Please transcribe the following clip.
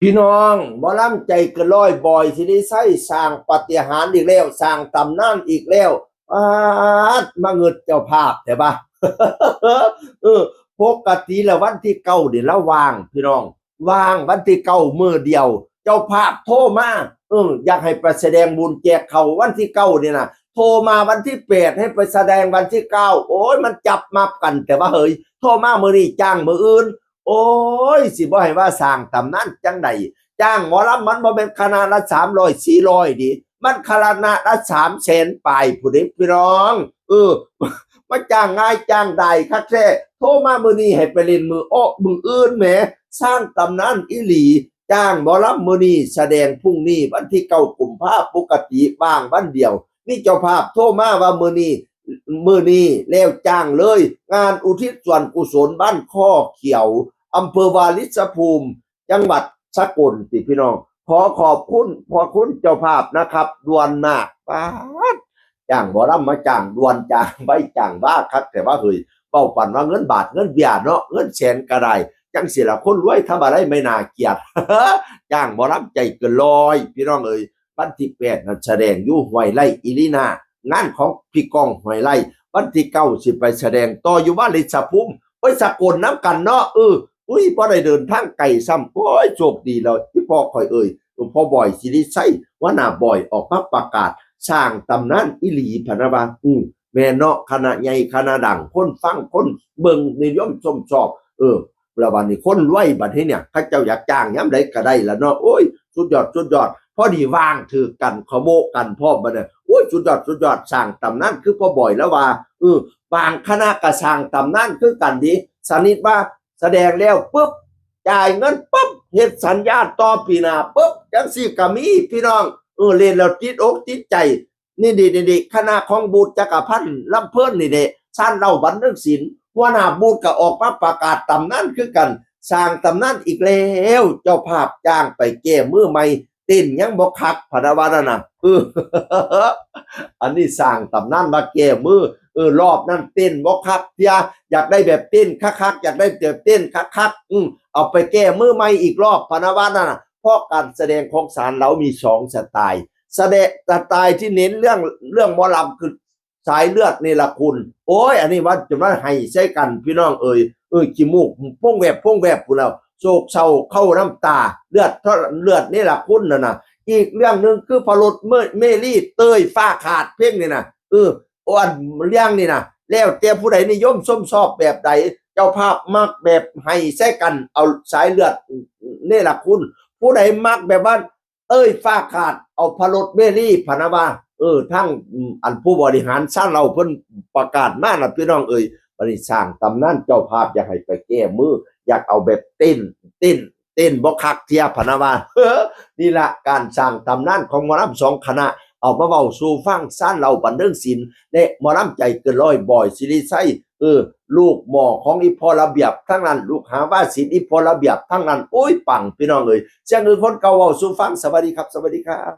พี่น้องบ่ล่ำใจเกนร้อยบ่อยที่ได้ใช้สร้างปาฏิหาริย์อีกแล้วสร้างตำนานอีกแล้วมาเงิดเจ้าภาพแต่ปะเออปกติแล้ววันที่เก้าเดี๋ยวเราวางพี่น้องวางวันที่เก้ามื้อเดียวเจ้าภาพโทรมาอยากให้ไปแสดงบุญแจกเขาวันที่เก้าเนี่ยนะโทรมาวันที่แปดให้ไปแสดงวันที่เก้าโอ้ยมันจับมากันแต่ว่าเฮ้ยโทรมามื้อนี้จ้างมื้ออื่น โอ้ยสิบ่ให้ว่าสร้างตำนานจังใดจ้างหมอลำมันบ่เป็นคณะละ300 400ดิมันคณะละ300,000ปลายผู้ใดพี่น้องมาจ้างง่ายจ้างได้คักแท้โทรมามื้อนี้ให้ไปเล่นมืออื่นแหมสร้างตำนานอีหลีจ้างหมอลำมื้อนี้แสดงพรุ่งนี้วันที่9 กุมภาพันธ์ปกติว่างวันเดียวนี่เจ้าภาพโทรมาว่ามื้อนี้แล้วจ้างเลยงานอุทิศส่วนกุศลบ้านข้อเขียวอำเภอวาริชภูมิจังหวัดสกลสิพี่น้องขอขอบคุณพอคุณเจ้าภาพนะครับดวนมากป้าดจ้างบ่รำมาจ้างดวนจ้างใบจ้างบ้าครับแต่ว่าเฮ้ยเป้าปั่นว่าเงินบาทเงินเบียเนาะเงินแสนก็ได้จังสิละคนรวยทำอะไรไม่น่าเกลียด จ้างบ่รำใจเกินร้อยพี่น้องเอ้ยวันที่8นั้นแสดงอยู่ห้วยไร่อิลินางานของพี่ก้องห้วยไร่วันที่9สิไปแสดงต่ออยู่วาริชภูมิไปสกลน้ำกันเนาะอุ้ยพอได้เดินทางไกลซ้ำโอ้ยโชคดีแล้วที่พ่อคอยหลวงพ่อบ่อยสิริไสว่าหน้าบ่อยออกมาประกาศสร้างตำนานอีหลีพะนะว่าแม่เนาะคณะใหญ่คณะดังคนฟังคนเบิ่งนิยมชมชอบแล้ววันนี้คนรวยบัดนี้เนี่ยเขาเจ้าอยากจ้างยามใดก็ได้ล่ะเนาะโอ้ยสุดยอดพอดีวางถือกันขโมกันพร้อมบัดเนี่ยโอ้ยสุดยอดสร้างตำนานคือพ่อบ่อยแล้วว่าบางคณะก็สร้างตำนานคือกันดีสนิทว่าแสดงแล้วปุ๊บจ่ายเงินปุ๊บเฮ็ดสัญญาต่อปีหน้าปุ๊บจังซี่ก็มีพี่น้องเล่นแล้วติดอกติดใจนี่ดิคณะของบูตรจักรพันธ์ลำเพิ่นนี่เด้ซ่านเล่าบันเทิงศิลป์หัวหน้าบูตรก็ออกมาประกาศตำนานคือกันสร้างตำนานอีกแล้วเจ้าภาพจ้างไปแก้มือใหม่เต้นยังบ่คักพะนะว่านั่นน่ะอันนี้สร้างตำนานมาแก้มือรอบนั้นเต้นบ่คักเที่ยอยากได้แบบเต้นคักๆอยากได้แบบเต้นคักๆเอาไปแก้มือใหม่อีกรอบพะนะว่านั่นน่ะเพราะการแสดงของศาลเรามี2สไตล์แสดงสไตล์ที่เน้นเรื่องหมอลำคือสายเลือดนี่ล่ะคุณโอ้ยอันนี้ว่าจะมาให้ใช้กันพี่น้องขี้มูกพ่งแวบพู้นแล้วโศกเศร้าเข้าน้ำตาเลือดนี่ล่ะคุณน่ะอีกเรื่องนึงคือพรสเมลี่เต้ยฟ้าขาดเพลงนี่นะอ้วนเรื่องนี่นะแล้วแต่ผู้ใดนิยมชอบแบบใดเจ้าภาพมักแบบให้แท้กันเอาสายเลือดนี่ล่ะคุณผู้ใดมักแบบว่าเอ้ยฟ้าขาดเอาพรสเมลี่พะนะว่าทั้งอันผู้บริหารสร้างเราเพิ่นประกาศมาน่ะพี่น้องบริสร้างตำนานเจ้าภาพอยากให้ไปแก้มืออยากเอาแบบเต้นบ่คักเทียพะนะว่านี่ละการสร้างตำนานของหมอลำ2 คณะเอามาเว้าสู่ฟังซ่านเราบันเทิงศิลป์และหมอลำใจเกินร้อยบ่อยสิริไสลูกหมอของอีพอระเบียบทั้งนั้นลูกหาว่าศิลป์อีพอระเบียบทั้งนั้นโอ้ยปังพี่น้องเสียงคนเก่าเว้าสู่ฟังสวัสดีครับ